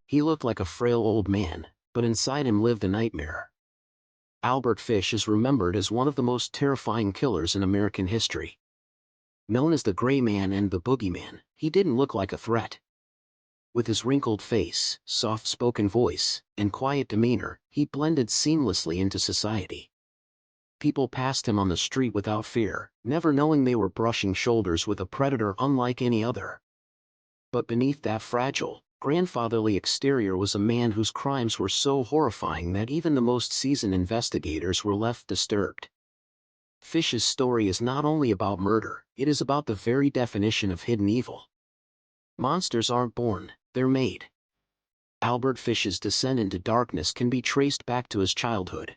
He looked like a frail old man, but inside him lived a nightmare. Albert Fish is remembered as one of the most terrifying killers in American history. Known as the Gray Man and the Boogeyman, he didn't look like a threat. With his wrinkled face, soft-spoken voice, and quiet demeanor, he blended seamlessly into society. People passed him on the street without fear, never knowing they were brushing shoulders with a predator unlike any other. But beneath that fragile, grandfatherly exterior was a man whose crimes were so horrifying that even the most seasoned investigators were left disturbed. Fish's story is not only about murder, it is about the very definition of hidden evil. Monsters aren't born, they're made. Albert Fish's descent into darkness can be traced back to his childhood.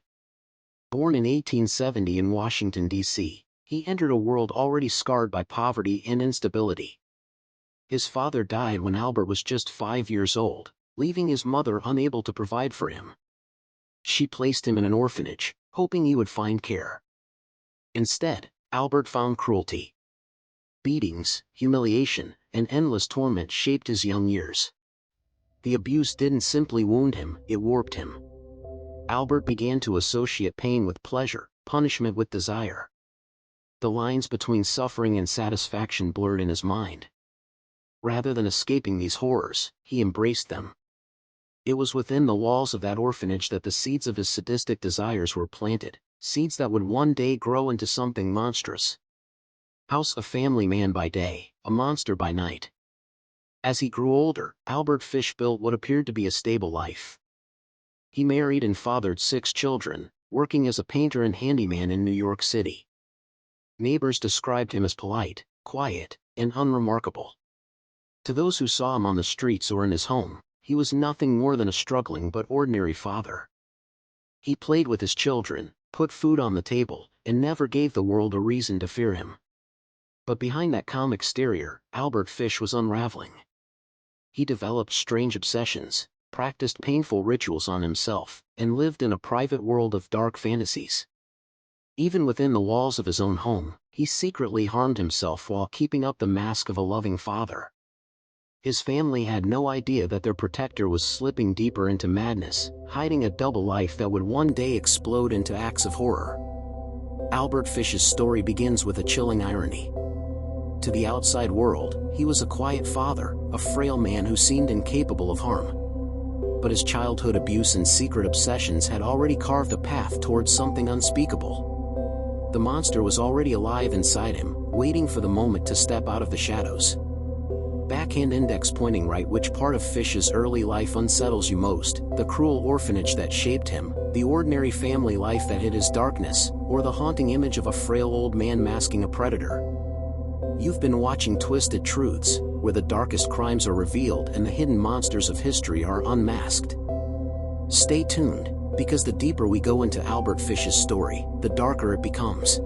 Born in 1870 in Washington, D.C., he entered a world already scarred by poverty and instability. His father died when Albert was just 5 years old, leaving his mother unable to provide for him. She placed him in an orphanage, hoping he would find care. Instead, Albert found cruelty. Beatings, humiliation, and endless torment shaped his young years. The abuse didn't simply wound him, it warped him. Albert began to associate pain with pleasure, punishment with desire. The lines between suffering and satisfaction blurred in his mind. Rather than escaping these horrors, he embraced them. It was within the walls of that orphanage that the seeds of his sadistic desires were planted, seeds that would one day grow into something monstrous. A family man by day, a monster by night. As he grew older, Albert Fish built what appeared to be a stable life. He married and fathered 6 children, working as a painter and handyman in New York City. Neighbors described him as polite, quiet, and unremarkable. To those who saw him on the streets or in his home, he was nothing more than a struggling but ordinary father. He played with his children, put food on the table, and never gave the world a reason to fear him. But behind that calm exterior, Albert Fish was unraveling. He developed strange obsessions, practiced painful rituals on himself, and lived in a private world of dark fantasies. Even within the walls of his own home, he secretly harmed himself while keeping up the mask of a loving father. His family had no idea that their protector was slipping deeper into madness, hiding a double life that would one day explode into acts of horror. Albert Fish's story begins with a chilling irony. To the outside world, he was a quiet father, a frail man who seemed incapable of harm. But his childhood abuse and secret obsessions had already carved a path towards something unspeakable. The monster was already alive inside him, waiting for the moment to step out of the shadows. Backhand index pointing right. Which part of Fish's early life unsettles you most? The cruel orphanage that shaped him, the ordinary family life that hid his darkness, or the haunting image of a frail old man masking a predator? You've been watching Twisted Truths, where the darkest crimes are revealed and the hidden monsters of history are unmasked. Stay tuned, because the deeper we go into Albert Fish's story, the darker it becomes.